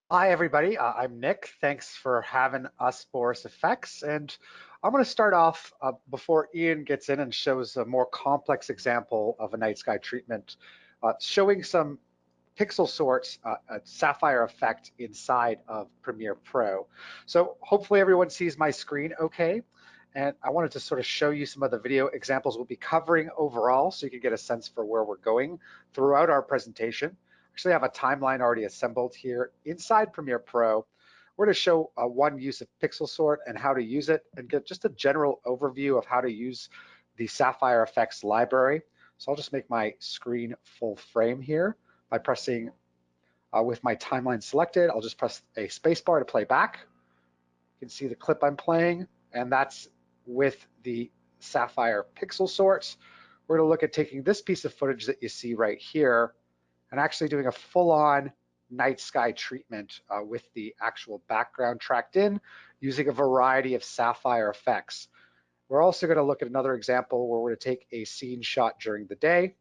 Hi, everybody. I'm Nick. Thanks for having us, Boris Effects. And I'm going to start off before Ian gets in and shows a more complex example of a night sky treatment, showing some pixel sorts, a sapphire effect inside of Premiere Pro. So hopefully everyone sees my screen okay. And I wanted to sort of show you some of the video examples we'll be covering overall so you can get a sense for where we're going throughout our presentation. Actually, I have a timeline already assembled here inside Premiere Pro. We're going to show one use of pixel sort and how to use it and get just a general overview of how to use the Sapphire Effects library. So I'll just make my screen full frame here by pressing with my timeline selected. I'll just press a spacebar to play back. You can see the clip I'm playing, and that's with the Sapphire pixel sorts. We're going to look at taking this piece of footage that you see right here and actually doing a full-on night sky treatment with the actual background tracked in using a variety of Sapphire effects. We're also going to look at another example where we're going to take a scene shot during the day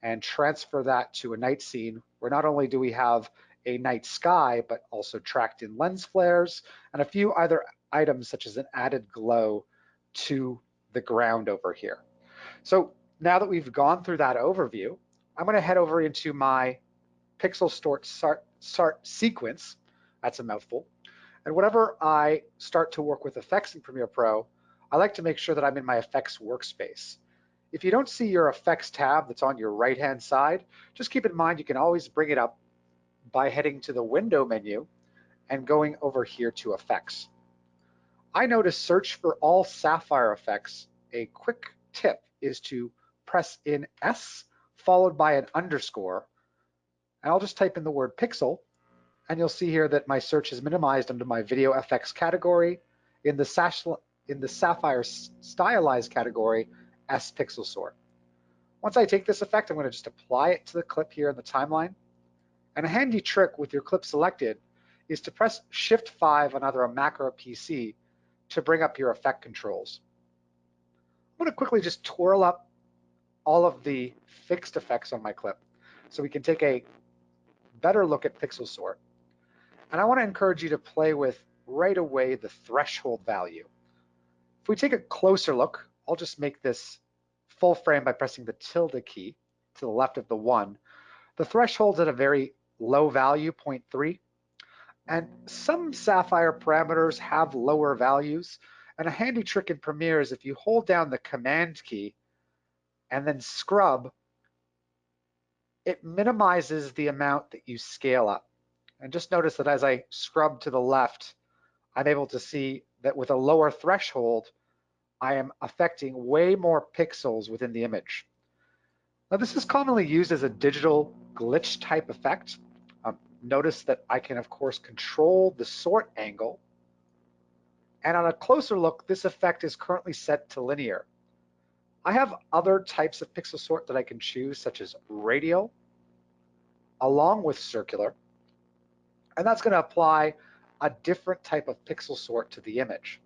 and transfer that to a night scene where not only do we have a night sky, but also tracked in lens flares and a few other items such as an added glow to the ground over here. So now that we've gone through that overview, I'm going to head over into my pixel sort sequence. That's a mouthful. And whenever I start to work with effects in Premiere Pro, I like to make sure that I'm in my effects workspace. If you don't see your effects tab that's on your right-hand side, just keep in mind you can always bring it up by heading to the window menu and going over here to effects. I know to search for all Sapphire effects, a quick tip is to press in S followed by an underscore, and I'll just type in the word pixel, and you'll see here that my search is minimized under my video effects category. In the Sapphire stylized category, S pixel sort. Once I take this effect, I'm going to just apply it to the clip here in the timeline. And a handy trick with your clip selected is to press Shift 5 on either a Mac or a PC to bring up your effect controls. I'm going to quickly just twirl up all of the fixed effects on my clip so we can take a better look at pixel sort. And I want to encourage you to play with right away the threshold value. If we take a closer look, I'll just make this full frame by pressing the tilde key to the left of the 1. The threshold's at a very low value, 0.3. And some Sapphire parameters have lower values. And a handy trick in Premiere is if you hold down the Command key and then scrub, it minimizes the amount that you scale up. And just notice that as I scrub to the left, I'm able to see that with a lower threshold, I am affecting way more pixels within the image. Now, this is commonly used as a digital glitch type effect. Notice that I can, of course, control the sort angle. And on a closer look, this effect is currently set to linear. I have other types of pixel sort that I can choose, such as radial, along with circular. And that's going to apply a different type of pixel sort to the image.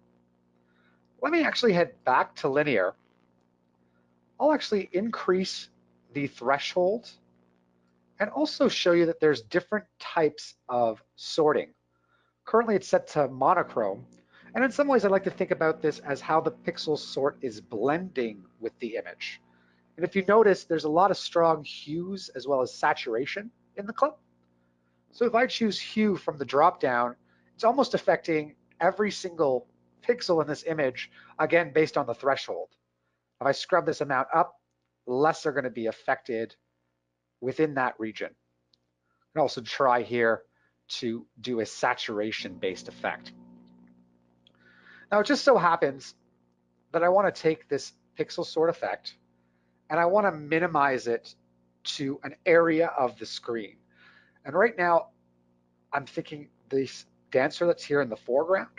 Let me actually head back to linear. I'll actually increase the threshold and also show you that there's different types of sorting. Currently it's set to monochrome, and in some ways I like to think about this as how the pixel sort is blending with the image. And if you notice, there's a lot of strong hues as well as saturation in the clip. So if I choose hue from the drop-down, it's almost affecting every single pixel in this image, again, based on the threshold. If I scrub this amount up, less are going to be affected within that region. You can also try here to do a saturation-based effect. Now, it just so happens that I want to take this pixel sort effect and I want to minimize it to an area of the screen. And right now, I'm thinking this dancer that's here in the foreground.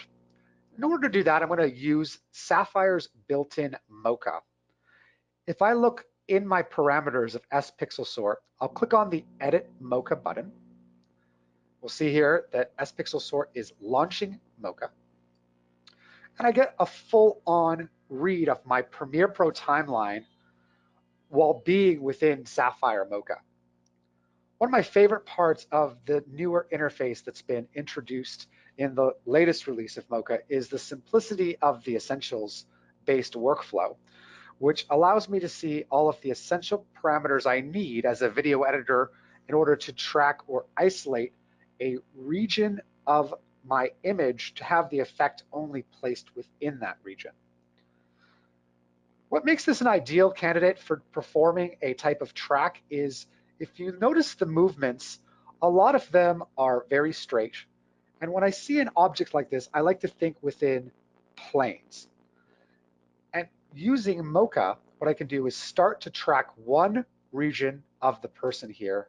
In order to do that, I'm going to use Sapphire's built-in Mocha. If I look in my parameters of S pixel sort, I'll click on the Edit Mocha button. We'll see here that S pixel sort is launching Mocha. And I get a full-on read of my Premiere Pro timeline while being within Sapphire Mocha. One of my favorite parts of the newer interface that's been introduced in the latest release of Mocha is the simplicity of the essentials-based workflow, which allows me to see all of the essential parameters I need as a video editor in order to track or isolate a region of my image to have the effect only placed within that region. What makes this an ideal candidate for performing a type of track is if you notice the movements, a lot of them are very straight. And when I see an object like this, I like to think within planes. And using Mocha, what I can do is start to track one region of the person here,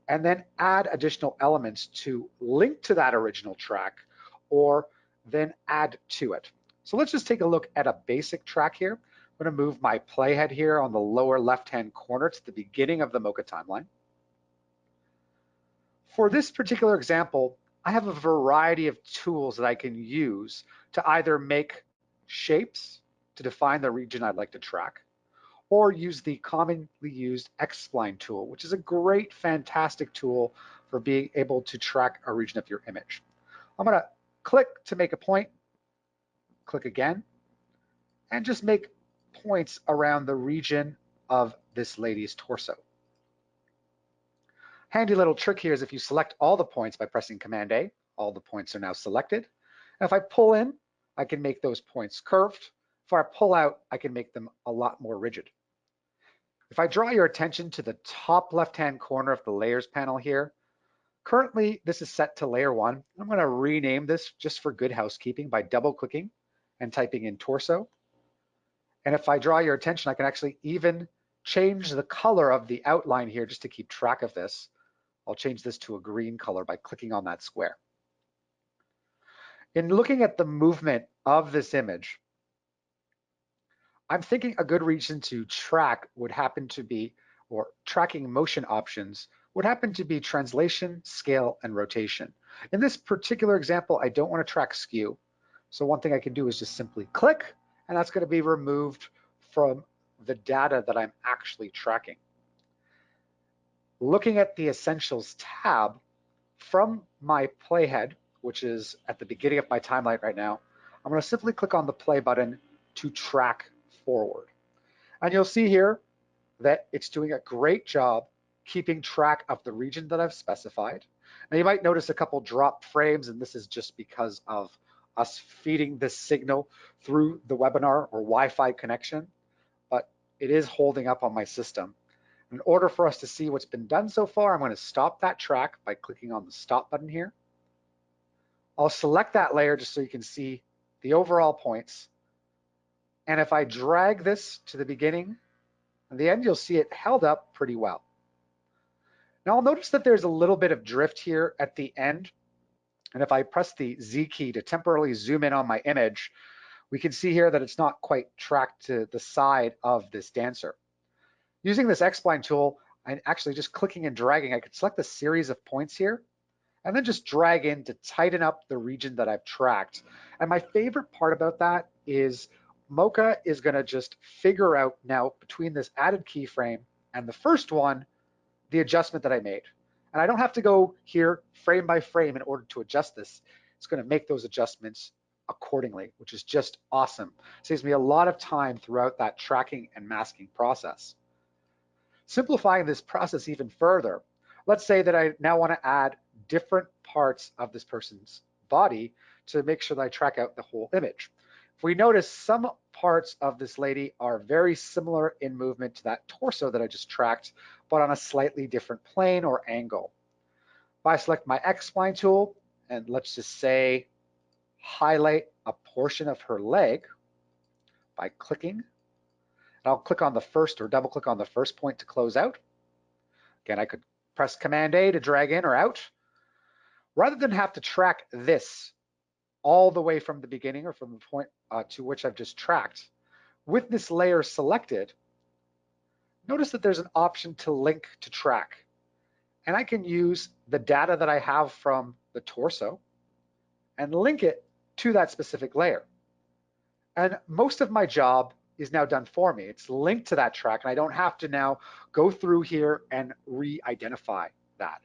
and then add additional elements to link to that original track, or then add to it. So let's just take a look at a basic track here. I'm going to move my playhead here on the lower left-hand corner to the beginning of the Mocha timeline. For this particular example, I have a variety of tools that I can use to either make shapes to define the region I'd like to track, or use the commonly used X-spline tool, which is a great, fantastic tool for being able to track a region of your image. I'm going to click to make a point, click again, and just make points around the region of this lady's torso. Handy little trick here is if you select all the points by pressing Command A, all the points are now selected. And if I pull in, I can make those points curved. If I pull out, I can make them a lot more rigid. If I draw your attention to the top left-hand corner of the layers panel here, currently this is set to layer 1. I'm going to rename this just for good housekeeping by double-clicking and typing in torso. And if I draw your attention, I can actually even change the color of the outline here just to keep track of this. I'll change this to a green color by clicking on that square. In looking at the movement of this image, I'm thinking a good region to track would happen to be, or tracking motion options, would happen to be translation, scale, and rotation. In this particular example, I don't want to track skew. So one thing I can do is just simply click, and that's going to be removed from the data that I'm actually tracking. Looking at the Essentials tab, from my playhead, which is at the beginning of my timeline right now, I'm going to simply click on the play button to track forward. And you'll see here that it's doing a great job keeping track of the region that I've specified. Now you might notice a couple dropped frames, and this is just because of us feeding this signal through the webinar or Wi-Fi connection, but it is holding up on my system. In order for us to see what's been done so far, I'm going to stop that track by clicking on the stop button here. I'll select that layer just so you can see the overall points. And if I drag this to the beginning and the end, you'll see it held up pretty well. Now I'll notice that there's a little bit of drift here at the end. And if I press the Z key to temporarily zoom in on my image, we can see here that it's not quite tracked to the side of this dancer. Using this X-spline tool, and actually just clicking and dragging, I could select a series of points here and then just drag in to tighten up the region that I've tracked. And my favorite part about that is Mocha is going to just figure out now between this added keyframe and the first one, the adjustment that I made. And I don't have to go here frame by frame in order to adjust this. It's going to make those adjustments accordingly, which is just awesome. It saves me a lot of time throughout that tracking and masking process. Simplifying this process even further, let's say that I now want to add different parts of this person's body to make sure that I track out the whole image. If we notice, some parts of this lady are very similar in movement to that torso that I just tracked, but on a slightly different plane or angle. If I select my X-spline tool, and let's just say highlight a portion of her leg by clicking, and I'll click on the first or double click on the first point to close out. Again, I could press Command A to drag in or out. Rather than have to track this all the way from the beginning or from the point to which I've just tracked, with this layer selected, notice that there's an option to link to track. And I can use the data that I have from the torso and link it to that specific layer. And most of my job is now done for me. It's linked to that track, and I don't have to now go through here and re-identify. that.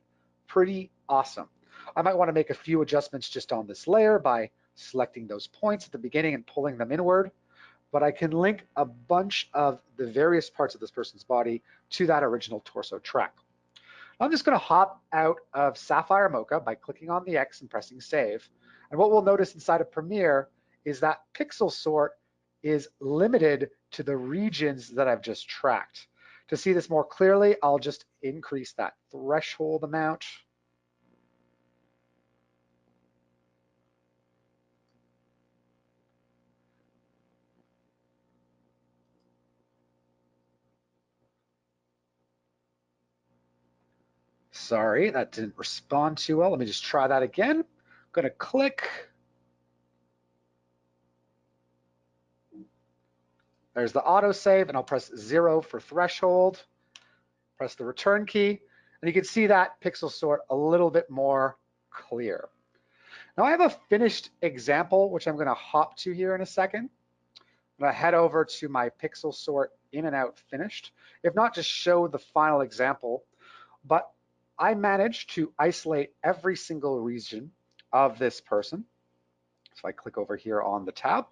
Pretty awesome. I might want to make a few adjustments just on this layer by selecting those points at the beginning and pulling them inward, but I can link a bunch of the various parts of this person's body to that original torso track. I'm just going to hop out of Sapphire Mocha by clicking on the X and pressing save. And what we'll notice inside of Premiere is that pixel sort is limited to the regions that I've just tracked. To see this more clearly, I'll just increase that threshold amount. Sorry, that didn't respond too well. Let me just try that again. I'm going to click. There's the autosave, and I'll press 0 for threshold. Press the return key, and you can see that pixel sort a little bit more clear. Now I have a finished example, which I'm going to hop to here in a second. I'm going to head over to my pixel sort in and out finished. If not, just show the final example. But I managed to isolate every single region of this person. So I click over here on the tab.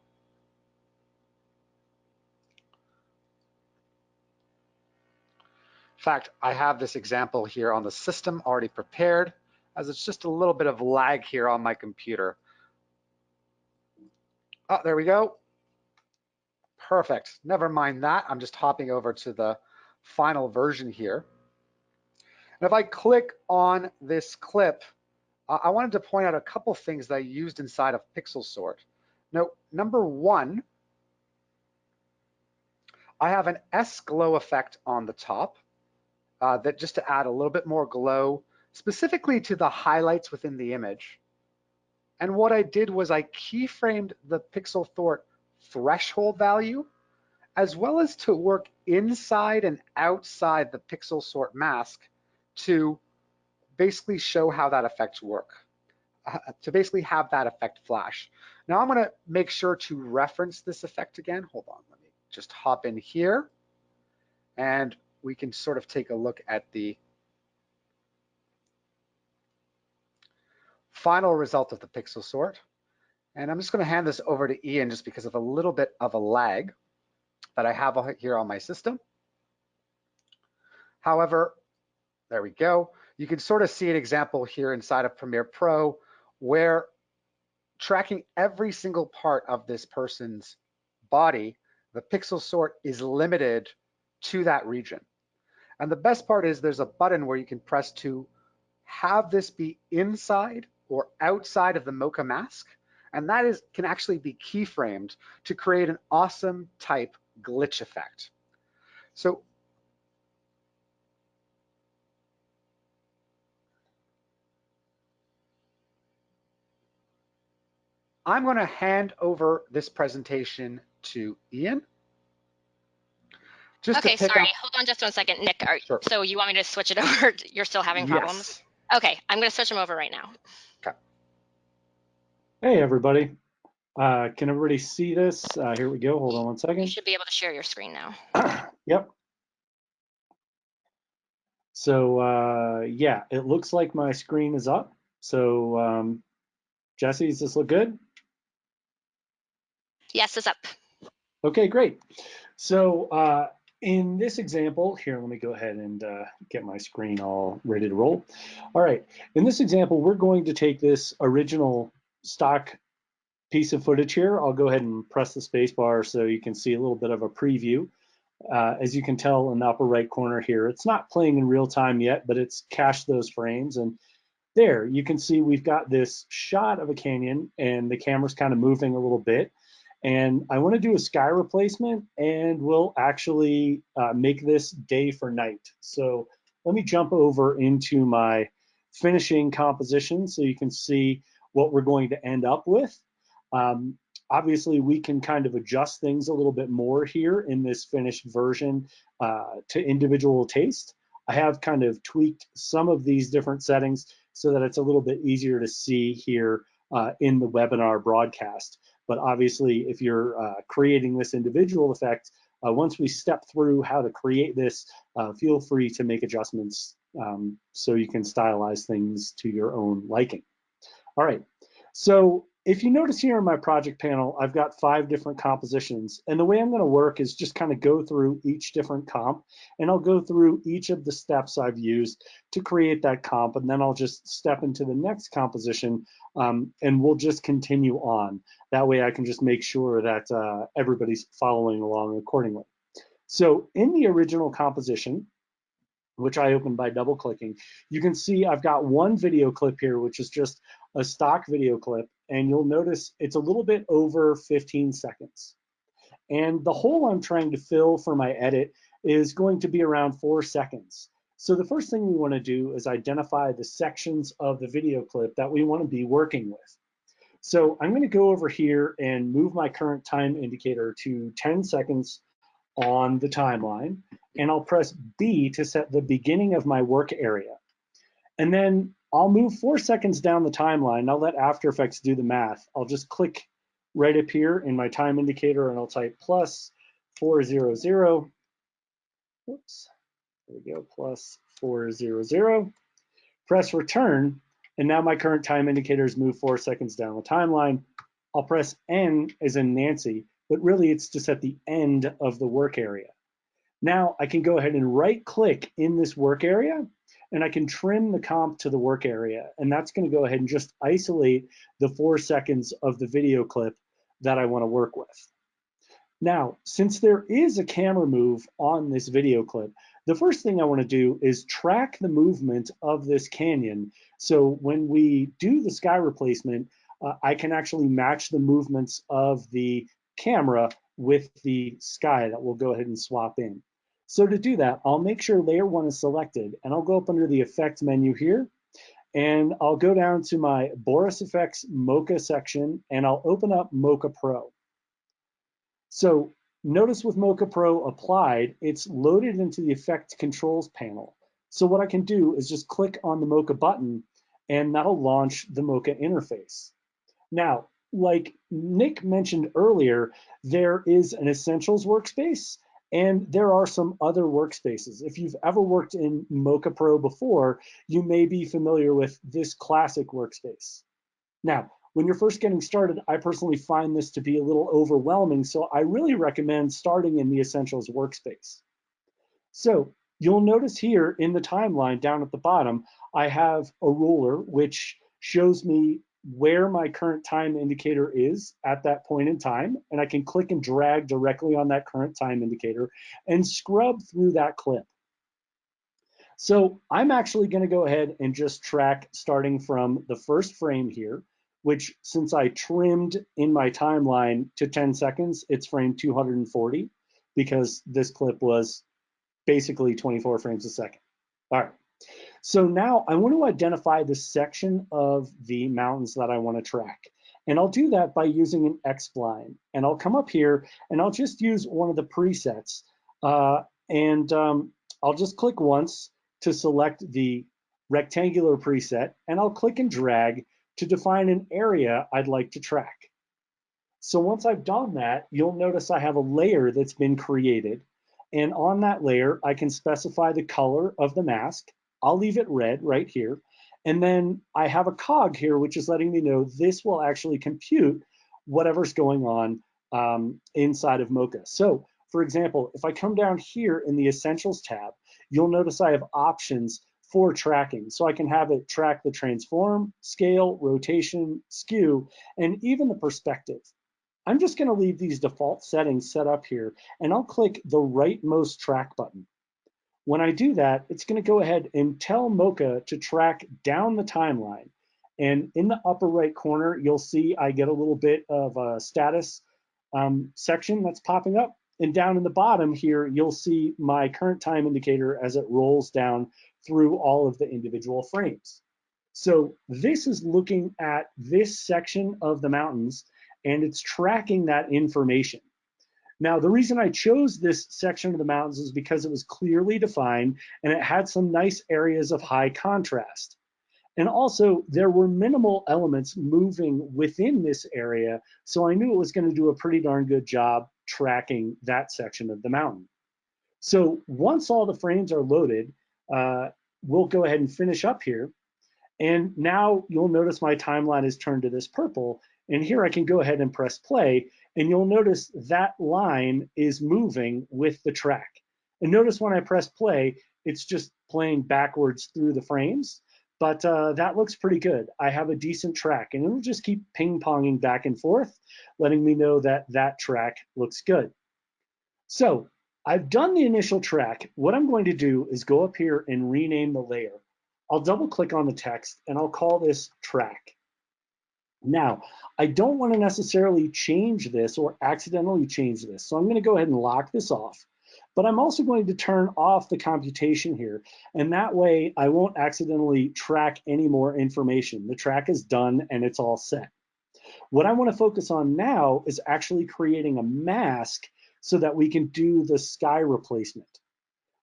In fact, I have this example here on the system already prepared, as it's just a little bit of lag here on my computer. Oh, there we go. Perfect. Never mind that. I'm just hopping over to the final version here. And if I click on this clip, I wanted to point out a couple things that I used inside of Pixel Sort. Now, number one, I have an S glow effect on the top that just to add a little bit more glow, specifically to the highlights within the image. And what I did was I keyframed the Pixel Sort threshold value, as well as to work inside and outside the Pixel Sort mask to basically show how that effects work, to basically have that effect flash. Now I'm going to make sure to reference this effect again. Hold on, let me just hop in here, and we can sort of take a look at the final result of the pixel sort. And I'm just going to hand this over to Ian just because of a little bit of a lag that I have here on my system. However, there we go. You can sort of see an example here inside of Premiere Pro where tracking every single part of this person's body, the pixel sort is limited to that region. And the best part is there's a button where you can press to have this be inside or outside of the Mocha mask. And that can actually be keyframed to create an awesome type glitch effect. So I'm going to hand over this presentation to Ian. Just okay, sorry, hold on just 1 second. Nick, sure. So you want me to switch it over? You're still having problems? Yes. Okay, I'm going to switch them over right now. Okay. Hey, everybody. Can everybody see this? Here we go. Hold on 1 second. You should be able to share your screen now. Yep. So, yeah, it looks like my screen is up. So, Jesse, does this look good? Yes, it's up. Okay, great. So, in this example, here, let me go ahead and get my screen all ready to roll. All right, in this example, we're going to take this original stock piece of footage here. I'll go ahead and press the space bar so you can see a little bit of a preview. As you can tell in the upper right corner here, it's not playing in real time yet, but it's cached those frames. And there, you can see we've got this shot of a canyon and the camera's kind of moving a little bit. And I want to do a sky replacement, and we'll actually make this day for night. So let me jump over into my finishing composition so you can see what we're going to end up with. Obviously, we can kind of adjust things a little bit more here in this finished version to individual taste. I have kind of tweaked some of these different settings so that it's a little bit easier to see here in the webinar broadcast. But obviously, if you're creating this individual effect, once we step through how to create this, feel free to make adjustments so you can stylize things to your own liking. All right, so if you notice here in my project panel, I've got 5 different compositions, and the way I'm going to work is just kind of go through each different comp, and I'll go through each of the steps I've used to create that comp, and then I'll just step into the next composition, and we'll just continue on. That way I can just make sure that everybody's following along accordingly. So in the original composition, which I opened by double clicking, you can see I've got one video clip here, which is just a stock video clip, and you'll notice it's a little bit over 15 seconds. And the hole I'm trying to fill for my edit is going to be around 4 seconds. So the first thing we want to do is identify the sections of the video clip that we want to be working with. So I'm going to go over here and move my current time indicator to 10 seconds on the timeline, and I'll press B to set the beginning of my work area. And then I'll move 4 seconds down the timeline. I'll let After Effects do the math. I'll just click right up here in my time indicator, and I'll type plus 400. Whoops, there we go, plus 400. Press return, and now my current time indicator has moved 4 seconds down the timeline. I'll press N as in Nancy, but really it's to set the end of the work area. Now I can go ahead and right click in this work area, and I can trim the comp to the work area, and that's going to go ahead and just isolate the 4 seconds of the video clip that I want to work with. Now, since there is a camera move on this video clip, the first thing I want to do is track the movement of this canyon. So when we do the sky replacement, I can actually match the movements of the camera with the sky that we'll go ahead and swap in. So to do that, I'll make sure layer 1 is selected, and I'll go up under the effect menu here, and I'll go down to my Boris Effects Mocha section, and I'll open up Mocha Pro. So notice with Mocha Pro applied, it's loaded into the Effect Controls panel. So what I can do is just click on the Mocha button, and that'll launch the Mocha interface. Now, like Nick mentioned earlier, there is an Essentials workspace, and there are some other workspaces. If you've ever worked in Mocha Pro before, you may be familiar with this classic workspace. Now, when you're first getting started, I personally find this to be a little overwhelming, so I really recommend starting in the Essentials workspace. So you'll notice here in the timeline down at the bottom, I have a ruler which shows me where my current time indicator is at that point in time, and I can click and drag directly on that current time indicator and scrub through that clip. So I'm actually going to go ahead and just track starting from the first frame here, which since I trimmed in my timeline to 10 seconds, it's frame 240 because this clip was basically 24 frames a second. All right. So now I want to identify the section of the mountains that I want to track. And I'll do that by using an X-spline. And I'll come up here and I'll just use one of the presets. I'll just click once to select the rectangular preset, and I'll click and drag to define an area I'd like to track. So once I've done that, you'll notice I have a layer that's been created. And on that layer, I can specify the color of the mask. I'll leave it red right here. And then I have a cog here, which is letting me know this will actually compute whatever's going on inside of Mocha. So for example, if I come down here in the Essentials tab, you'll notice I have options for tracking. So I can have it track the transform, scale, rotation, skew, and even the perspective. I'm just going to leave these default settings set up here, and I'll click the rightmost track button. When I do that, it's going to go ahead and tell Mocha to track down the timeline. And in the upper right corner, you'll see I get a little bit of a status section that's popping up. And down in the bottom here, you'll see my current time indicator as it rolls down through all of the individual frames. So this is looking at this section of the mountains, and it's tracking that information. Now, the reason I chose this section of the mountains is because it was clearly defined and it had some nice areas of high contrast. And also, there were minimal elements moving within this area, so I knew it was going to do a pretty darn good job tracking that section of the mountain. So once all the frames are loaded, we'll go ahead and finish up here. And now you'll notice my timeline is turned to this purple. And here I can go ahead and press play. And you'll notice that line is moving with the track. And notice when I press play, it's just playing backwards through the frames. But that looks pretty good. I have a decent track, and it'll just keep ping-ponging back and forth, letting me know that that track looks good. So I've done the initial track. What I'm going to do is go up here and rename the layer. I'll double click on the text and I'll call this track. Now, I don't want to necessarily change this or accidentally change this. So I'm going to go ahead and lock this off. But I'm also going to turn off the computation here. And that way I won't accidentally track any more information. The track is done and it's all set. What I want to focus on now is actually creating a mask so that we can do the sky replacement.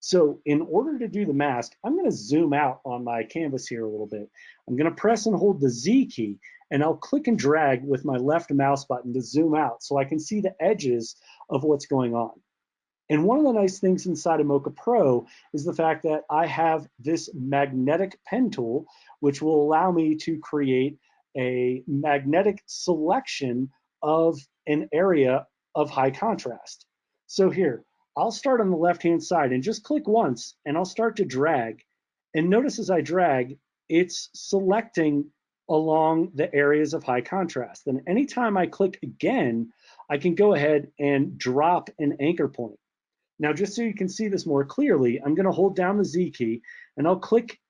So in order to do the mask, I'm going to zoom out on my canvas here a little bit. I'm going to press and hold the Z key, and I'll click and drag with my left mouse button to zoom out so I can see the edges of what's going on. And one of the nice things inside of Mocha Pro is the fact that I have this magnetic pen tool, which will allow me to create a magnetic selection of an area of high contrast. So here, I'll start on the left-hand side and just click once, and I'll start to drag. And notice as I drag, it's selecting along the areas of high contrast. And anytime I click again, I can go ahead and drop an anchor point. Now, just so you can see this more clearly, I'm going to hold down the Z key, and I'll click,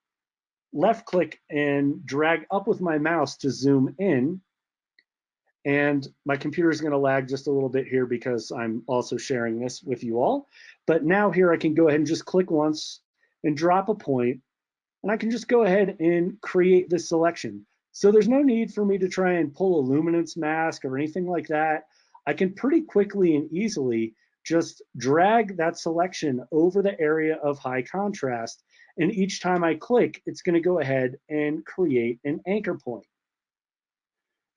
left click, and drag up with my mouse to zoom in. And my computer is going to lag just a little bit here because I'm also sharing this with you all. But now here I can go ahead and just click once and drop a point, and I can just go ahead and create this selection. So there's no need for me to try and pull a luminance mask or anything like that. I can pretty quickly and easily just drag that selection over the area of high contrast. And each time I click, it's going to go ahead and create an anchor point.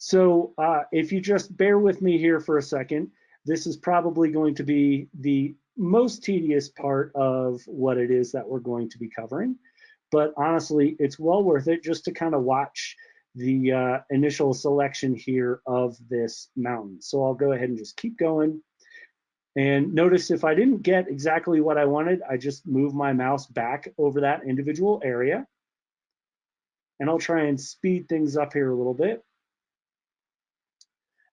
So if you just bear with me here for a second, this is probably going to be the most tedious part of what it is that we're going to be covering. But honestly, it's well worth it just to kind of watch the initial selection here of this mountain. So I'll go ahead and just keep going. And notice if I didn't get exactly what I wanted, I just move my mouse back over that individual area. And I'll try and speed things up here a little bit.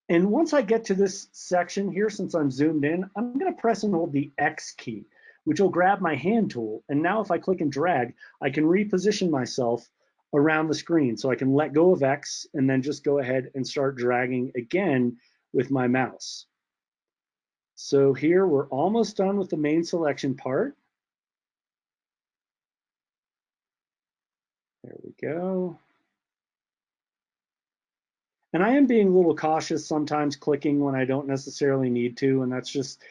And once I get to this section here, since I'm zoomed in, I'm going to press and hold the X key, which will grab my hand tool. And now if I click and drag, I can reposition myself around the screen. So I can let go of X and then just go ahead and start dragging again with my mouse. So here we're almost done with the main selection part. There we go. And I am being a little cautious sometimes clicking when I don't necessarily need to, and that's just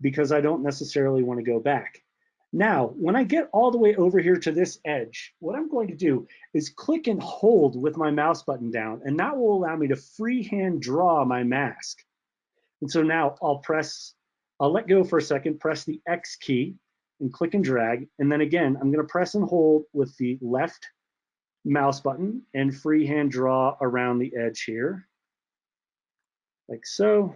because I don't necessarily want to go back. Now, when I get all the way over here to this edge, what I'm going to do is click and hold with my mouse button down, and that will allow me to freehand draw my mask. And so now I'll let go for a second, press the X key, and click and drag. And then again, I'm going to press and hold with the left mouse button and freehand draw around the edge here, like so.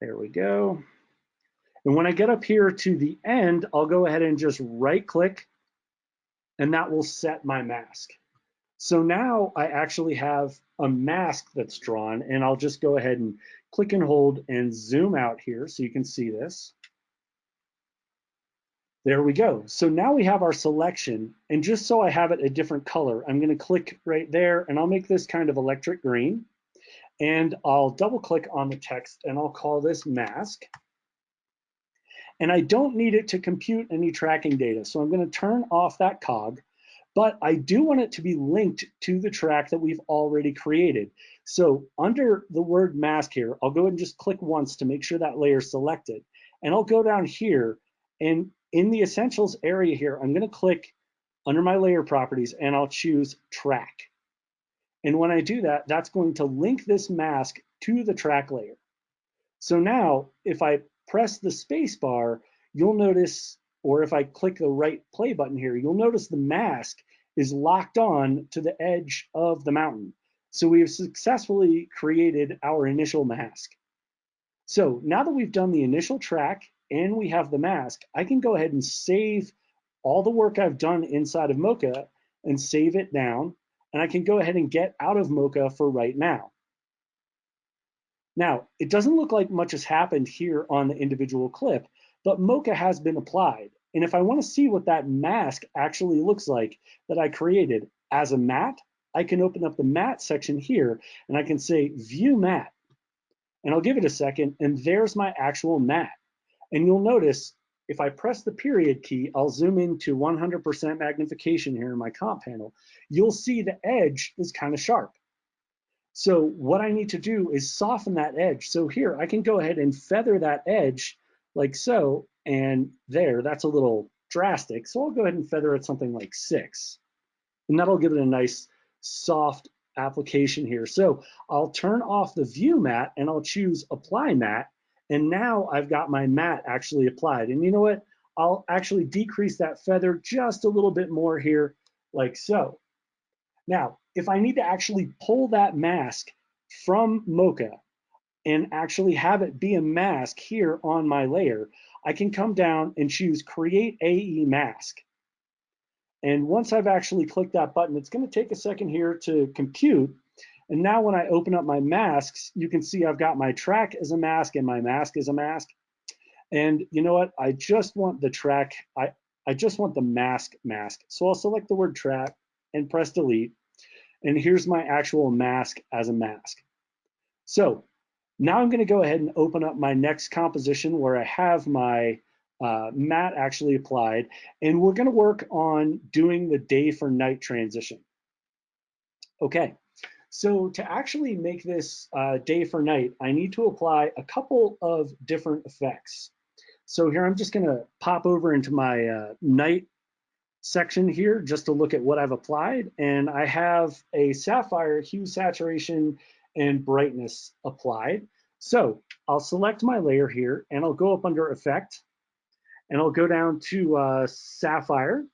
There we go. And when I get up here to the end, I'll go ahead and just right click, and that will set my mask. So now I actually have a mask that's drawn, and I'll just go ahead and click and hold and zoom out here so you can see this. There we go. So now we have our selection, and just so I have it a different color, I'm going to click right there, and I'll make this kind of electric green, and I'll double click on the text, and I'll call this mask. And I don't need it to compute any tracking data, so I'm going to turn off that cog, but I do want it to be linked to the track that we've already created. So under the word mask here, I'll go ahead and just click once to make sure that layer is selected, and I'll go down here, and in the essentials area here, I'm going to click under my layer properties, and I'll choose track. And when I do that, that's going to link this mask to the track layer. So now if I press the space bar, you'll notice, or if I click the right play button here, you'll notice the mask is locked on to the edge of the mountain. So we have successfully created our initial mask. So now that we've done the initial track and we have the mask, I can go ahead and save all the work I've done inside of Mocha and save it down. And I can go ahead and get out of Mocha for right now. Now, it doesn't look like much has happened here on the individual clip, but Mocha has been applied. And if I want to see what that mask actually looks like that I created as a matte, I can open up the matte section here and I can say view matte. And I'll give it a second, and there's my actual matte. And you'll notice if I press the period key, I'll zoom into 100% magnification here in my comp panel. You'll see the edge is kind of sharp. So what I need to do is soften that edge. So here I can go ahead and feather that edge like so, and there, that's a little drastic. So I'll go ahead and feather it something like 6. And that'll give it a nice soft application here. So I'll turn off the view matte and I'll choose apply matte. And now I've got my matte actually applied. And you know what? I'll actually decrease that feather just a little bit more here, like so. Now, if I need to actually pull that mask from Mocha and actually have it be a mask here on my layer, I can come down and choose Create AE Mask. And once I've actually clicked that button, it's going to take a second here to compute. And now when I open up my masks, you can see I've got my track as a mask and my mask as a mask. And you know what? I just want the track, I just want the mask. So I'll select the word track and press delete. And here's my actual mask as a mask. So now I'm going to go ahead and open up my next composition where I have my matte actually applied, and we're going to work on doing the day for night transition. Okay, so to actually make this day for night, I need to apply a couple of different effects. So here I'm just going to pop over into my night section here just to look at what I've applied, and I have a Sapphire hue, saturation, and brightness applied. So I'll select my layer here and I'll go up under Effect and I'll go down to Sapphire.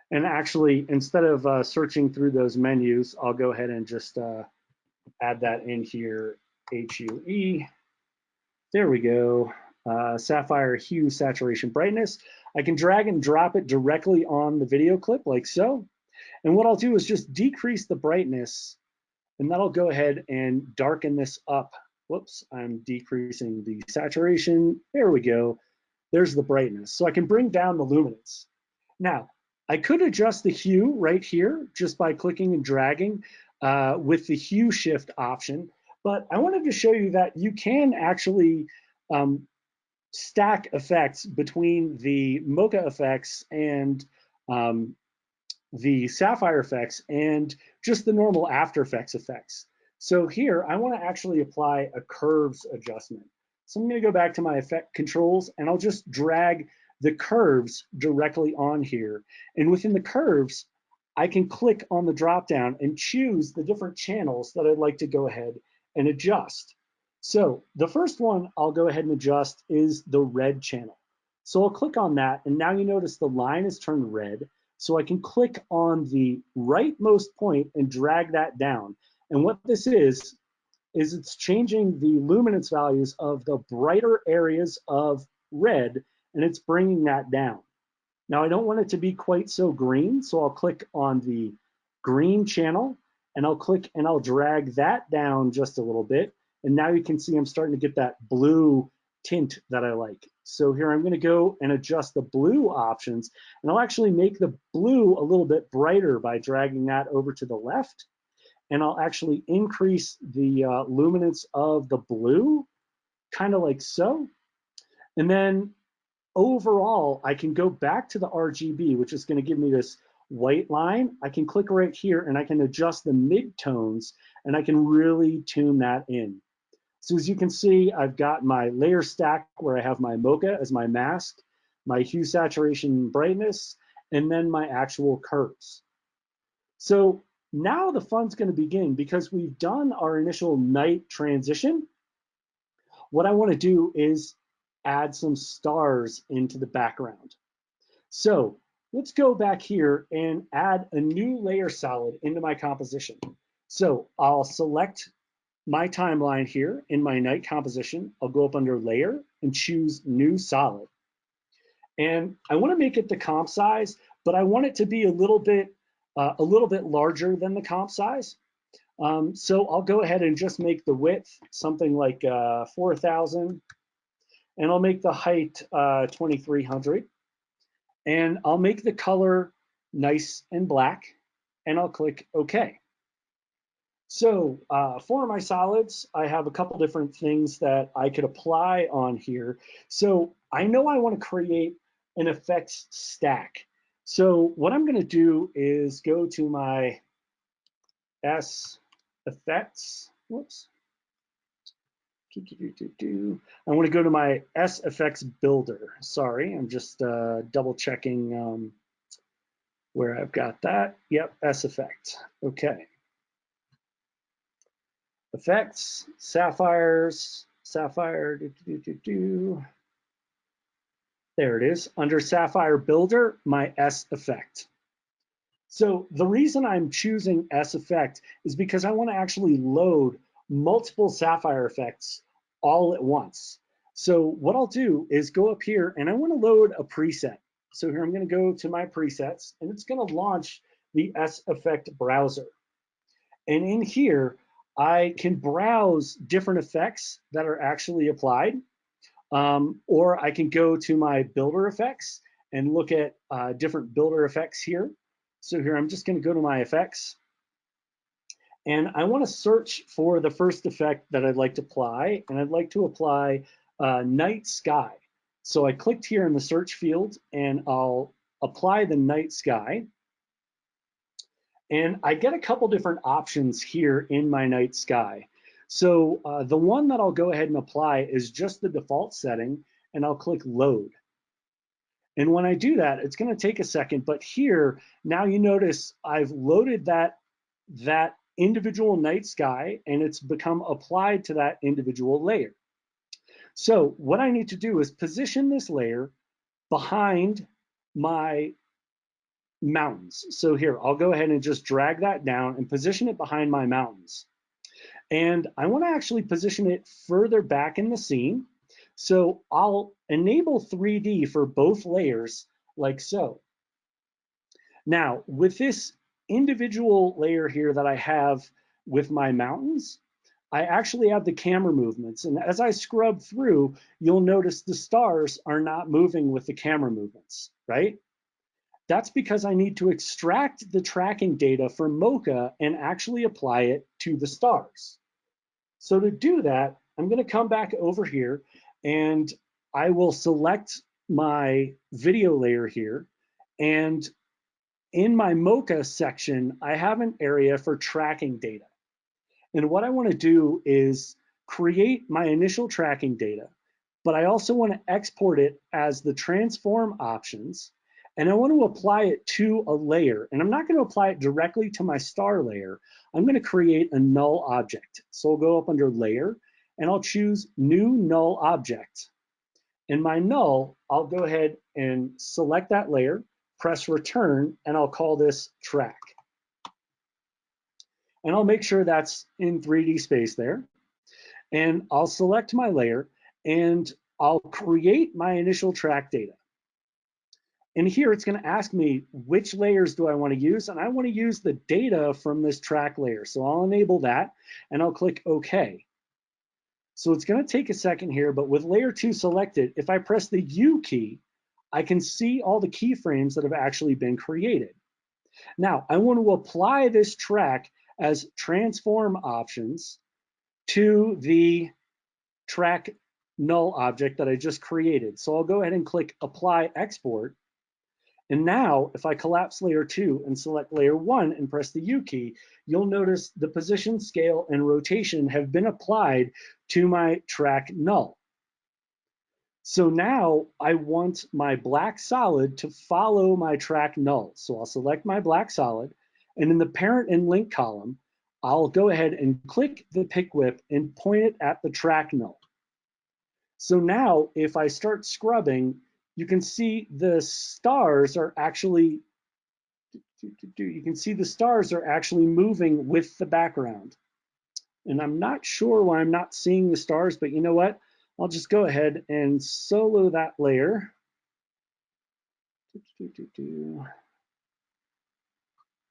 And actually, instead of searching through those menus, I'll go ahead and just add that in here, HUE. There we go. Sapphire hue, saturation, brightness. I can drag and drop it directly on the video clip like so. And what I'll do is just decrease the brightness, and that'll go ahead and darken this up. Whoops, I'm decreasing the saturation. There we go. There's the brightness. So I can bring down the luminance. Now, I could adjust the hue right here just by clicking and dragging with the hue shift option. But I wanted to show you that you can actually stack effects between the Mocha effects and the Sapphire effects and just the normal After Effects effects. So here, I want to actually apply a curves adjustment. So I'm going to go back to my effect controls and I'll just drag the curves directly on here. And within the curves, I can click on the drop down and choose the different channels that I'd like to go ahead and adjust. So the first one I'll go ahead and adjust is the red channel. So I'll click on that, and now you notice the line is turned red. So I can click on the rightmost point and drag that down. And what this is it's changing the luminance values of the brighter areas of red, and it's bringing that down. Now I don't want it to be quite so green, so I'll click on the green channel, and I'll click and I'll drag that down just a little bit. And now you can see I'm starting to get that blue tint that I like. So here I'm going to go and adjust the blue options, and I'll actually make the blue a little bit brighter by dragging that over to the left. And I'll actually increase the luminance of the blue, kind of like so. And then overall, I can go back to the RGB, which is going to give me this white line. I can click right here and I can adjust the midtones, and I can really tune that in. So as you can see, I've got my layer stack where I have my Mocha as my mask, my hue, saturation, brightness, and then my actual curves. So now the fun's going to begin because we've done our initial night transition. what I want to do is add some stars into the background. So let's go back here and add a new layer solid into my composition. So I'll select my timeline here in my night composition. I'll go up under layer and choose new solid. And I want to make it the comp size, but I want it to be a little bit larger than the comp size. So I'll go ahead and just make the width something like 4,000, and I'll make the height 2,300, and I'll make the color nice and black, and I'll click OK. So for my solids, I have a couple different things that I could apply on here. So I know I want to create an effects stack. So what I'm going to do is go to my S effects. Whoops. I want to go to my S effects builder. Sorry, I'm just double checking where I've got that. Yep, S effect. Okay. Effects, sapphires, sapphire. There it is. Under Sapphire Builder, my S effect. So the reason I'm choosing S effect is because I want to actually load multiple Sapphire effects all at once. So what I'll do is go up here and I want to load a preset. So here I'm going to go to my presets and it's going to launch the S effect browser. And in here, I can browse different effects that are actually applied. Or I can go to my builder effects and look at different builder effects here. So here I'm just going to go to my effects. And I want to search for the first effect that I'd like to apply. And I'd like to apply night sky. So I clicked here in the search field and I'll apply the night sky. And I get a couple different options here in my night sky. So the one that I'll go ahead and apply is just the default setting, and I'll click load. And when I do that, it's going to take a second, but here, now you notice I've loaded that individual night sky, and it's become applied to that individual layer. So what I need to do is position this layer behind my mountains. So here, I'll go ahead and just drag that down and position it behind my mountains. And I want to actually position it further back in the scene. So I'll enable 3D for both layers like so. Now, with this individual layer here that I have with my mountains, I actually have the camera movements. And as I scrub through, you'll notice the stars are not moving with the camera movements, right? That's because I need to extract the tracking data from Mocha and actually apply it to the stars. So to do that, I'm going to come back over here and I will select my video layer here. And in my Mocha section, I have an area for tracking data. And what I want to do is create my initial tracking data, but I also want to export it as the transform options. And I want to apply it to a layer. And I'm not going to apply it directly to my star layer. I'm going to create a null object. So I'll go up under layer and I'll choose new null object. In my null, I'll go ahead and select that layer, press return, and I'll call this track. And I'll make sure that's in 3D space there. And I'll select my layer and I'll create my initial track data. And here it's going to ask me which layers do I want to use, and I want to use the data from this track layer. So I'll enable that and I'll click OK. So it's going to take a second here, but with layer 2 selected, if I press the U key, I can see all the keyframes that have actually been created. Now I want to apply this track as transform options to the track null object that I just created. So I'll go ahead and click apply export. And now, if I collapse layer 2 and select layer 1 and press the U key, you'll notice the position, scale, and rotation have been applied to my track null. So now I want my black solid to follow my track null. So I'll select my black solid, and in the parent and link column, I'll go ahead and click the pick whip and point it at the track null. So now if I start scrubbing, you can see the stars are actually, you can see the stars are actually moving with the background. And I'm not sure why I'm not seeing the stars, but you know what? I'll just go ahead and solo that layer. Let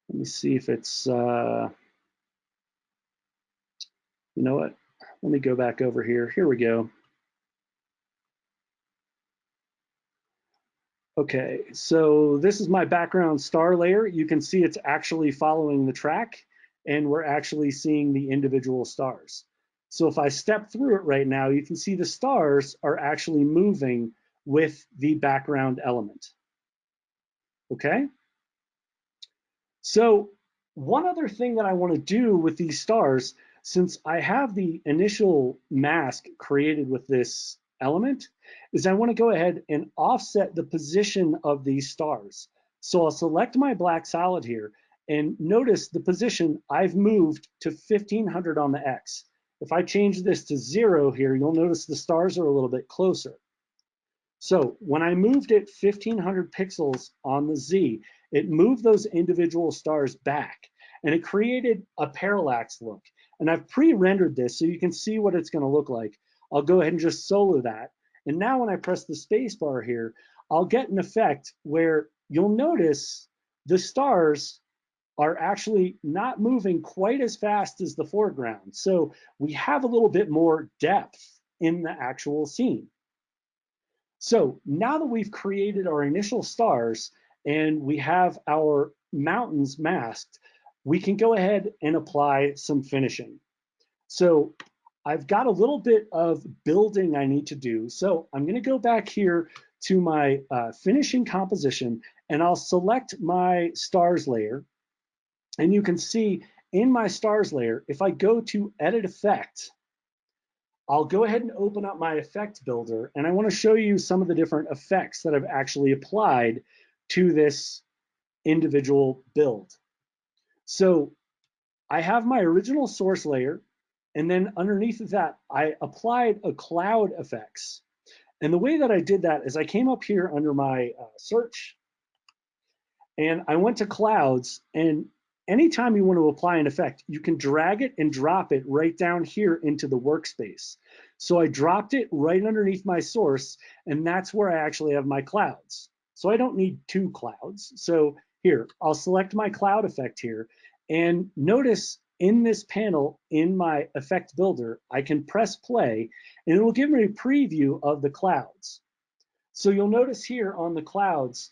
me see if it's, you know what? Let me go back over here. Here we go. Okay, so this is my background star layer. You can see it's actually following the track, and we're actually seeing the individual stars. So if I step through it right now, you can see the stars are actually moving with the background element. Okay? So one other thing that I want to do with these stars, since I have the initial mask created with this element, is I want to go ahead and offset the position of these stars. So I'll select my black solid here and notice the position I've moved to 1500 on the X. If I change this to 0 here, you'll notice the stars are a little bit closer. So when I moved it 1500 pixels on the Z, it moved those individual stars back and it created a parallax look. And I've pre-rendered this so you can see what it's going to look like. I'll go ahead and just solo that. And now when I press the space bar here, I'll get an effect where you'll notice the stars are actually not moving quite as fast as the foreground. So we have a little bit more depth in the actual scene. So now that we've created our initial stars and we have our mountains masked, we can go ahead and apply some finishing. So I've got a little bit of building I need to do. So I'm going to go back here to my finishing composition and I'll select my stars layer. And you can see in my stars layer, if I go to edit effect, I'll go ahead and open up my effect builder, and I want to show you some of the different effects that I've actually applied to this individual build. So I have my original source layer, and then underneath of that, I applied a cloud effects. And the way that I did that is I came up here under my search, and I went to clouds, and anytime you want to apply an effect, you can drag it and drop it right down here into the workspace. So I dropped it right underneath my source, and that's where I actually have my clouds. So I don't need two clouds. So here, I'll select my cloud effect here, and notice in this panel, in my effect builder, I can press play, and it will give me a preview of the clouds. So you'll notice here on the clouds,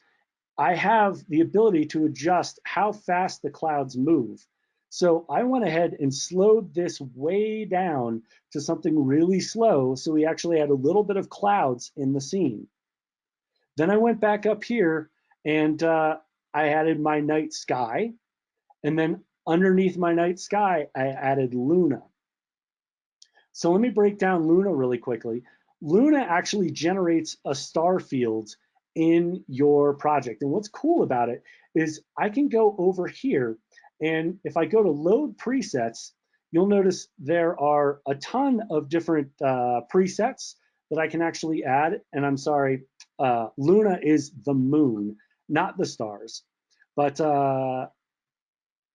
I have the ability to adjust how fast the clouds move. So I went ahead and slowed this way down to something really slow, so we actually had a little bit of clouds in the scene. Then I went back up here and I added my night sky, and then underneath my night sky, I added Luna. So let me break down Luna really quickly. Luna actually generates a star field in your project. And what's cool about it is I can go over here, and if I go to load presets, you'll notice there are a ton of different presets that I can actually add. And I'm sorry, Luna is the moon, not the stars. But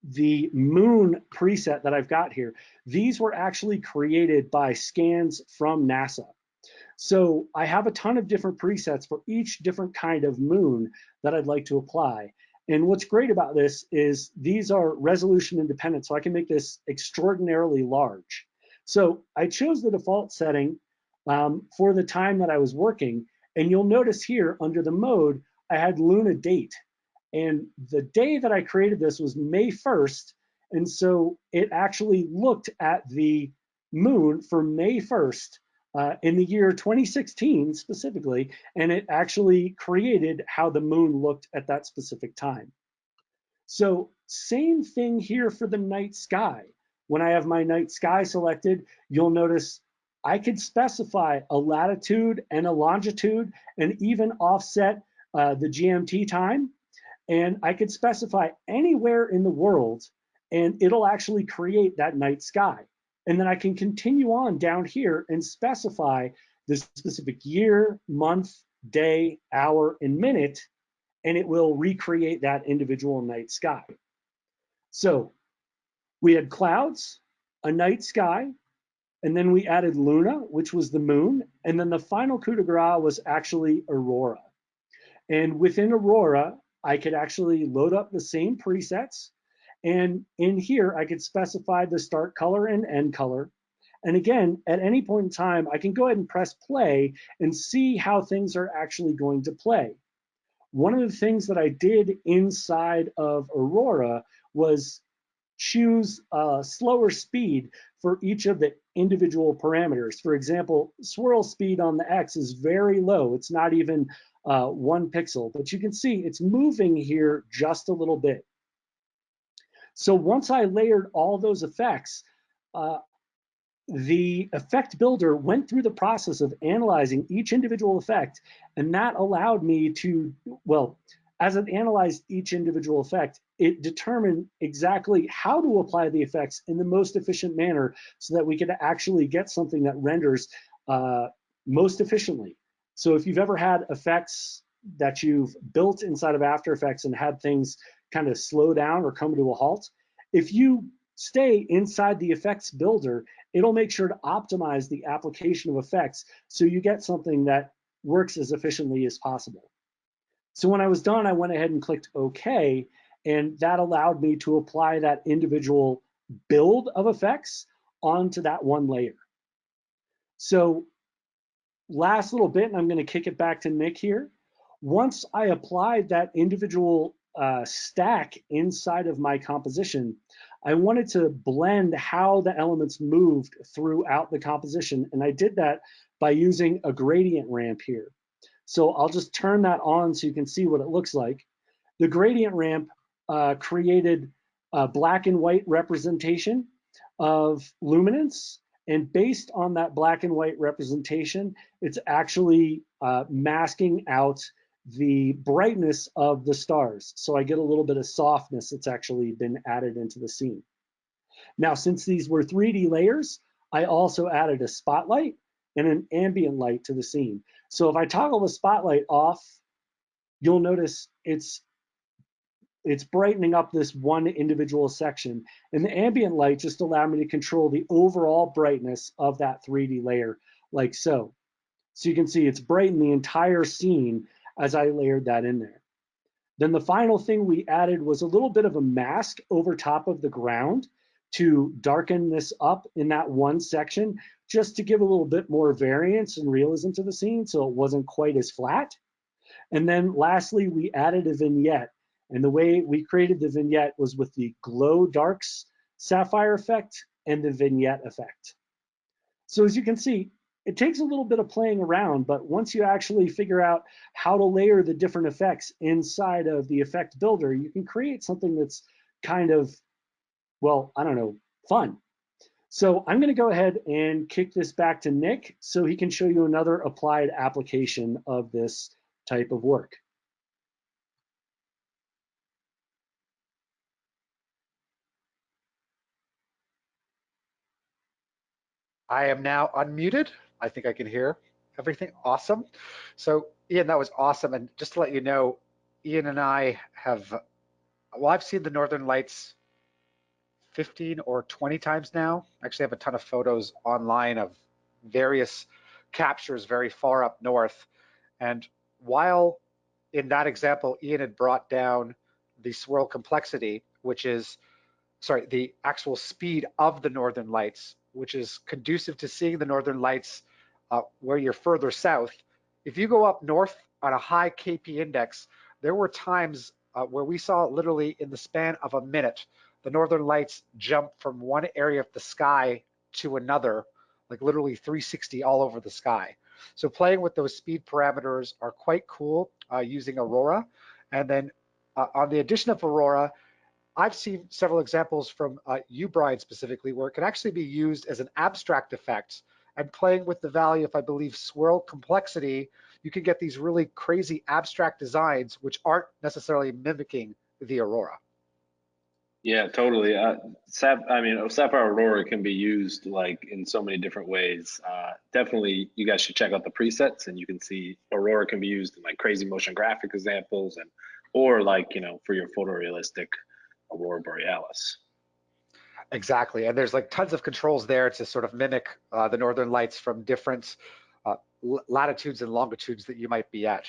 the moon preset that I've got here, these were actually created by scans from NASA. So I have a ton of different presets for each different kind of moon that I'd like to apply. And what's great about this is these are resolution independent, so I can make this extraordinarily large. So I chose the default setting for the time that I was working, and you'll notice here under the mode, I had Luna date. And the day that I created this was May 1st, and so it actually looked at the moon for May 1st, in the year 2016 specifically, and it actually created how the moon looked at that specific time. So same thing here for the night sky. When I have my night sky selected, you'll notice I could specify a latitude and a longitude and even offset the GMT time. And I could specify anywhere in the world, and it'll actually create that night sky. And then I can continue on down here and specify the specific year, month, day, hour, and minute, and it will recreate that individual night sky. So we had clouds, a night sky, and then we added Luna, which was the moon, and then the final coup de grace was actually Aurora. And within Aurora, I could actually load up the same presets, and in here, I could specify the start color and end color. And again, at any point in time, I can go ahead and press play and see how things are actually going to play. One of the things that I did inside of Aurora was choose a slower speed for each of the individual parameters. For example, swirl speed on the X is very low. It's not even 1 pixel, but you can see it's moving here just a little bit. So once I layered all those effects, the effect builder went through the process of analyzing each individual effect, and that allowed me to, well, as it analyzed each individual effect, it determined exactly how to apply the effects in the most efficient manner so that we could actually get something that renders most efficiently. So if you've ever had effects that you've built inside of After Effects and had things kind of slow down or come to a halt, if you stay inside the effects builder, it'll make sure to optimize the application of effects so you get something that works as efficiently as possible. So when I was done, I went ahead and clicked OK, and that allowed me to apply that individual build of effects onto that one layer. So last little bit, and I'm going to kick it back to Nick here. Once I applied that individual stack inside of my composition, I wanted to blend how the elements moved throughout the composition, and I did that by using a gradient ramp here. So I'll just turn that on so you can see what it looks like. The gradient ramp created a black and white representation of luminance, and based on that black and white representation, it's actually masking out the brightness of the stars. So I get a little bit of softness that's actually been added into the scene. Now, since these were 3D layers, I also added a spotlight and an ambient light to the scene. So if I toggle the spotlight off, you'll notice it's brightening up this one individual section. And the ambient light just allowed me to control the overall brightness of that 3D layer, like so. So you can see it's brightened the entire scene as I layered that in there. Then the final thing we added was a little bit of a mask over top of the ground to darken this up in that one section, just to give a little bit more variance and realism to the scene so it wasn't quite as flat. And then lastly, we added a vignette. And the way we created the vignette was with the glow darks sapphire effect and the vignette effect. So as you can see, it takes a little bit of playing around, but once you actually figure out how to layer the different effects inside of the effect builder, you can create something that's kind of, well, I don't know, fun. So I'm going to go ahead and kick this back to Nick so he can show you another applied application of this type of work. I am now unmuted. I think I can hear everything. Awesome. So Ian, that was awesome. And just to let you know, Ian and I have, well, I've seen the Northern Lights 15 or 20 times now. I actually have a ton of photos online of various captures very far up north. And while in that example, Ian had brought down the swirl complexity, which is, sorry, the actual speed of the Northern Lights, which is conducive to seeing the Northern Lights where you're further south. If you go up north on a high KP index, there were times where we saw literally in the span of a minute, the Northern Lights jump from one area of the sky to another, like literally 360 all over the sky. So playing with those speed parameters are quite cool using Aurora. And then on the addition of Aurora, I've seen several examples from you, Brian, specifically, where it can actually be used as an abstract effect. And playing with the value of, I believe, swirl complexity, you can get these really crazy abstract designs which aren't necessarily mimicking the Aurora. Yeah, totally. Sapphire Aurora can be used like in so many different ways. Definitely, you guys should check out the presets, and you can see Aurora can be used in like crazy motion graphic examples, and or like for your photorealistic Aurora Borealis. Exactly, and there's like tons of controls there to sort of mimic the northern lights from different latitudes and longitudes that you might be at.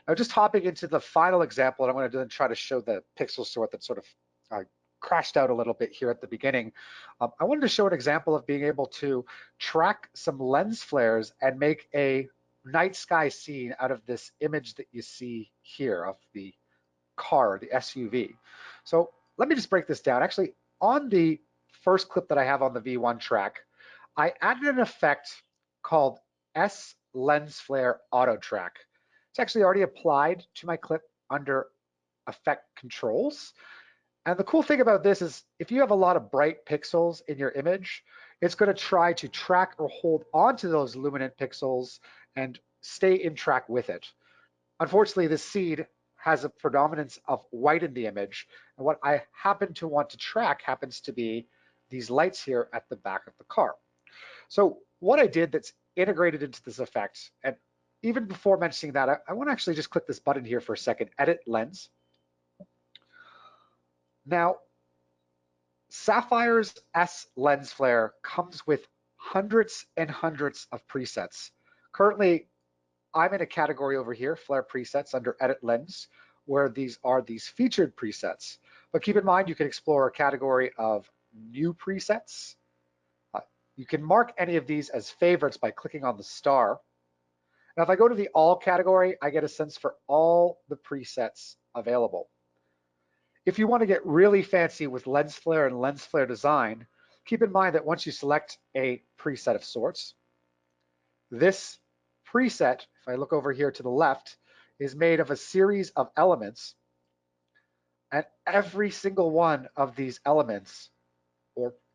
Now, just hopping into the final example, and I'm going to then try to show the pixel sort that sort of crashed out a little bit here at the beginning. I wanted to show an example of being able to track some lens flares and make a night sky scene out of this image that you see here of the car, the SUV. So let me just break this down. Actually, on the first clip that I have on the V1 track, I added an effect called S Lens Flare Auto Track. It's actually already applied to my clip under Effect Controls. And the cool thing about this is if you have a lot of bright pixels in your image, it's going to try to track or hold onto those luminant pixels and stay in track with it. Unfortunately, this seed has a predominance of white in the image. And what I happen to want to track happens to be these lights here at the back of the car. So what I did that's integrated into this effect, and even before mentioning that, I want to actually just click this button here for a second, Edit Lens. Now, Sapphire's S lens flare comes with hundreds and hundreds of presets. Currently, I'm in a category over here, flare presets under Edit Lens, where these are these featured presets. But keep in mind, you can explore a category of new presets. You can mark any of these as favorites by clicking on the star. Now, if I go to the all category, I get a sense for all the presets available. If you want to get really fancy with lens flare and lens flare design, keep in mind that once you select a preset of sorts, this preset, if I look over here to the left, is made of a series of elements, and every single one of these elements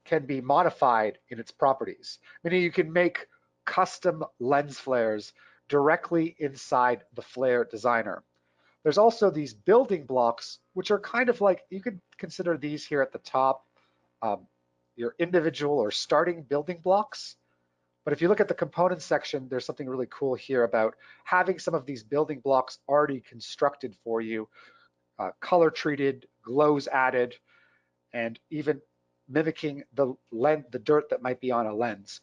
can be modified in its properties, meaning you can make custom lens flares directly inside the flare designer. There's also these building blocks, which are kind of like, you could consider these here at the top, your individual or starting building blocks. But if you look at the components section, there's something really cool here about having some of these building blocks already constructed for you, color treated, glows added, and even mimicking the dirt that might be on a lens.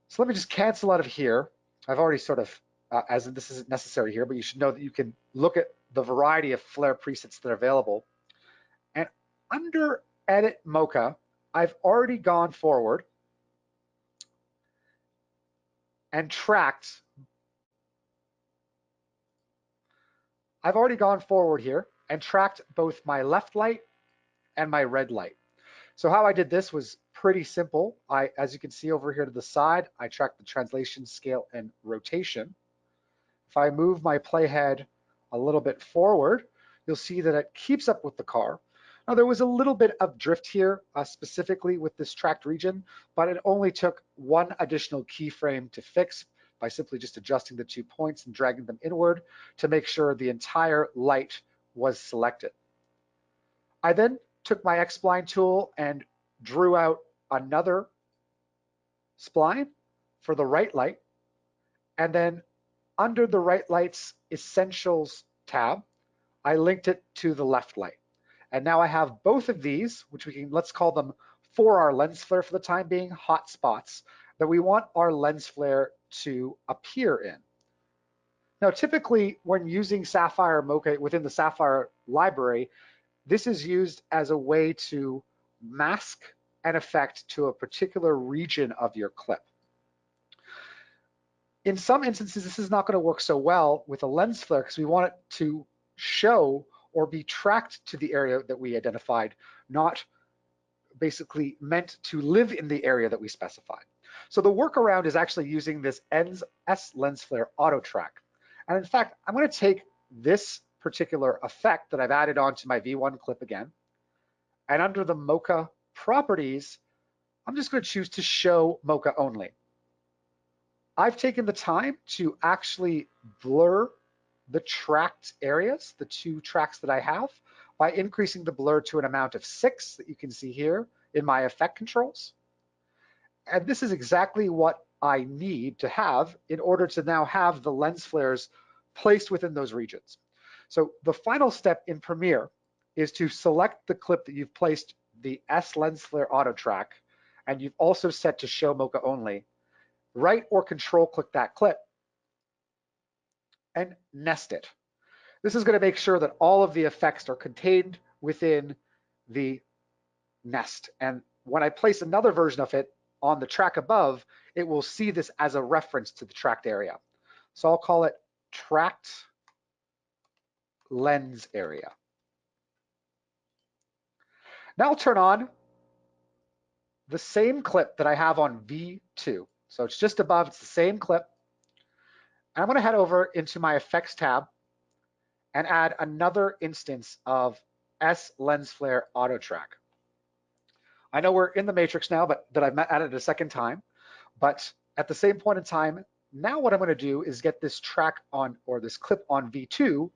So let me just cancel out of here. I've already sort of, as in this isn't necessary here, but you should know that you can look at the variety of flare presets that are available. And under Edit Mocha, I've already gone forward and tracked. I've already gone forward here and tracked both my left light and my red light. So how I did this was pretty simple. As you can see over here to the side, I tracked the translation, scale, and rotation. If I move my playhead a little bit forward, you'll see that it keeps up with the car. Now, there was a little bit of drift here, specifically with this tracked region, but it only took one additional keyframe to fix by simply just adjusting the 2 points and dragging them inward to make sure the entire light was selected. I then took my X-spline tool and drew out another spline for the right light, and then under the right light's Essentials tab, I linked it to the left light. And now I have both of these, which let's call them for our lens flare for the time being, hot spots that we want our lens flare to appear in. Now, typically when using Sapphire Mocha within the Sapphire library, this is used as a way to mask an effect to a particular region of your clip. In some instances, this is not going to work so well with a lens flare because we want it to show or be tracked to the area that we identified, not basically meant to live in the area that we specified. So the workaround is actually using this S lens flare auto track. And in fact, I'm going to take this particular effect that I've added onto my V1 clip again, and under the Mocha properties, I'm just going to choose to show Mocha only. I've taken the time to actually blur the tracked areas, the 2 tracks that I have, by increasing the blur to an amount of 6 that you can see here in my effect controls. And this is exactly what I need to have in order to now have the lens flares placed within those regions. So the final step in Premiere is to select the clip that you've placed the S lens flare auto track, and you've also set to show Mocha only. Right or control click that clip and nest it. This is going to make sure that all of the effects are contained within the nest. And when I place another version of it on the track above, it will see this as a reference to the tracked area. So I'll call it tracked lens area. Now I'll turn on the same clip that I have on V2. So it's just above, it's the same clip. And I'm going to head over into my effects tab and add another instance of S lens flare auto track. I know we're in the matrix now, but that I've added a second time. But at the same point in time, now what I'm going to do is get this track on, or this clip on V2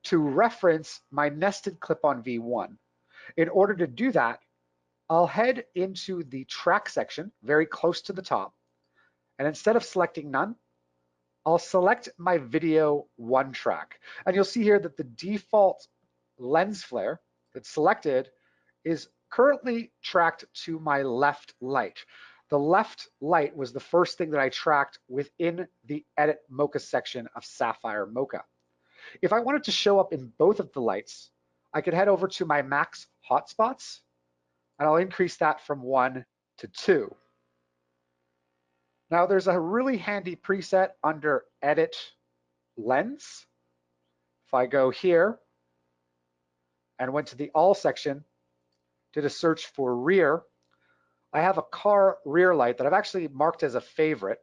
to reference my nested clip on V1. In order to do that, I'll head into the track section very close to the top. And instead of selecting none, I'll select my video 1 track. And you'll see here that the default lens flare that's selected is currently tracked to my left light. The left light was the first thing that I tracked within the Edit Mocha section of Sapphire Mocha. If I wanted to show up in both of the lights, I could head over to my max hotspots, and I'll increase that from 1 to 2. Now there's a really handy preset under Edit Lens. If I go here and went to the All section, did a search for rear, I have a car rear light that I've actually marked as a favorite.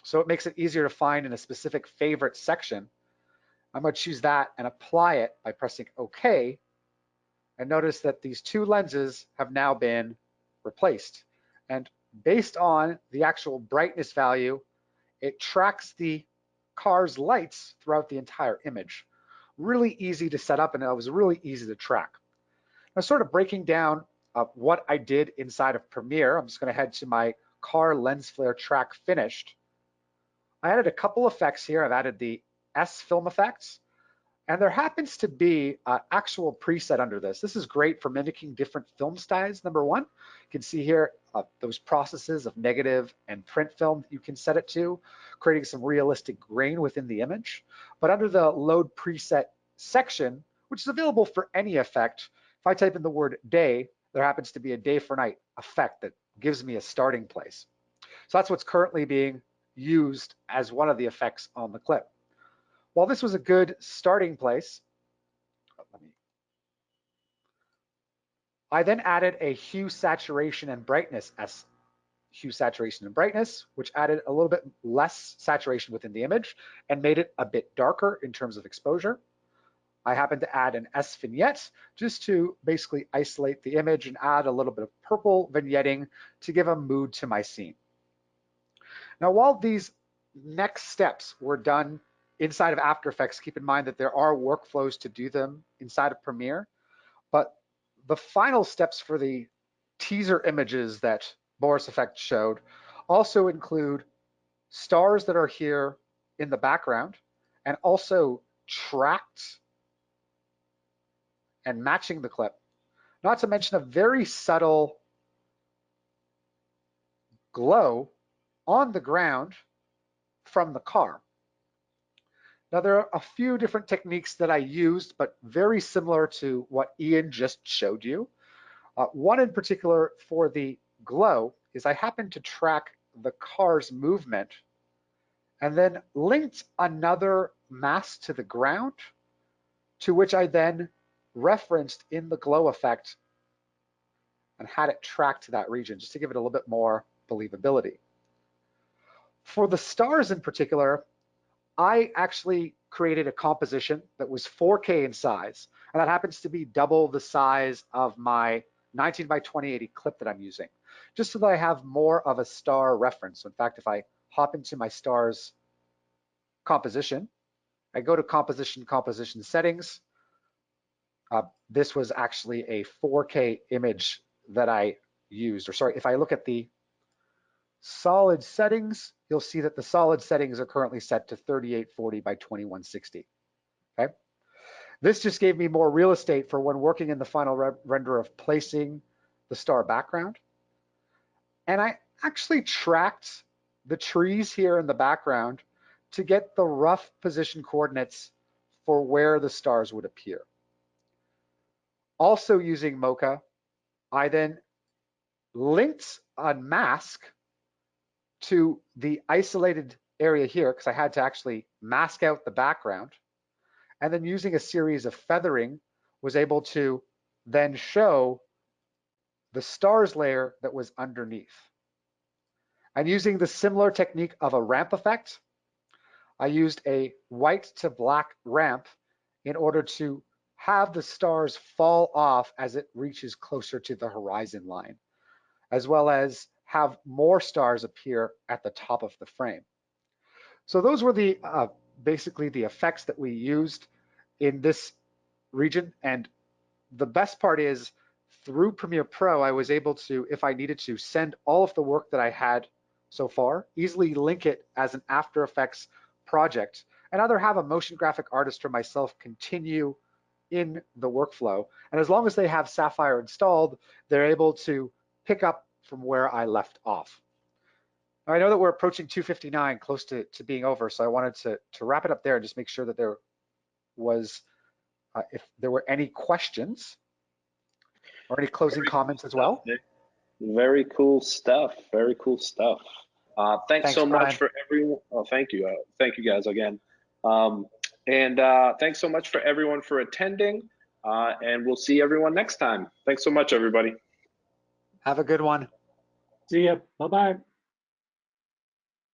So it makes it easier to find in a specific favorite section. I'm going to choose that and apply it by pressing OK. And notice that these 2 lenses have now been replaced. And based on the actual brightness value, it tracks the car's lights throughout the entire image. Really easy to set up, and it was really easy to track. Now, sort of breaking down what I did inside of Premiere, I'm just going to head to my car lens flare track finished. I added a couple effects here. I've added the S film effects, and there happens to be an actual preset under this. This is great for mimicking different film styles, number one. You can see here those processes of negative and print film that you can set it to, creating some realistic grain within the image. But under the load preset section, which is available for any effect, if I type in the word day, there happens to be a day for night effect that gives me a starting place. So that's what's currently being used as one of the effects on the clip. While this was a good starting place, I then added a hue, saturation, and brightness as hue, saturation, and brightness, which added a little bit less saturation within the image and made it a bit darker in terms of exposure. I happened to add an S vignette just to basically isolate the image and add a little bit of purple vignetting to give a mood to my scene. Now, while these next steps were done inside of After Effects, keep in mind that there are workflows to do them inside of Premiere, but the final steps for the teaser images that Boris Effect showed also include stars that are here in the background and also tracked and matching the clip, not to mention a very subtle glow on the ground from the car. Now, there are a few different techniques that I used, but very similar to what Ian just showed you. One in particular for the glow is I happened to track the car's movement and then linked another mask to the ground, to which I then referenced in the glow effect and had it tracked to that region just to give it a little bit more believability. For the stars in particular, I actually created a composition that was 4K in size, and that happens to be double the size of my 19 by 2080 clip that I'm using, just so that I have more of a star reference. So in fact, if I hop into my stars composition I go to composition settings. This was actually a 4K image that I used, or sorry, if I look at the solid settings, you'll see that the solid settings are currently set to 3840 by 2160. Okay. This just gave me more real estate for when working in the final render of placing the star background. And I actually tracked the trees here in the background to get the rough position coordinates for where the stars would appear. Also using Mocha, I then linked a mask to the isolated area here because I had to actually mask out the background. And then using a series of feathering was able to then show the stars layer that was underneath. And using the similar technique of a ramp effect, I used a white to black ramp in order to have the stars fall off as it reaches closer to the horizon line, as well as have more stars appear at the top of the frame. So those were the basically the effects that we used in this region. And the best part is through Premiere Pro, I was able to, if I needed to, send all of the work that I had so far, easily link it as an After Effects project, and either have a motion graphic artist or myself continue in the workflow. And as long as they have Sapphire installed, they're able to pick up from where I left off. I know that we're approaching 2:59, close to being over, so I wanted to wrap it up there and just make sure that there was, if there were any questions or any closing comments as well. Very cool stuff. Very cool stuff. Thanks so much for everyone. Oh, thank you. Thank you guys again. And thanks so much for everyone for attending. And we'll see everyone next time. Thanks so much, everybody. Have a good one. See ya. Bye-bye.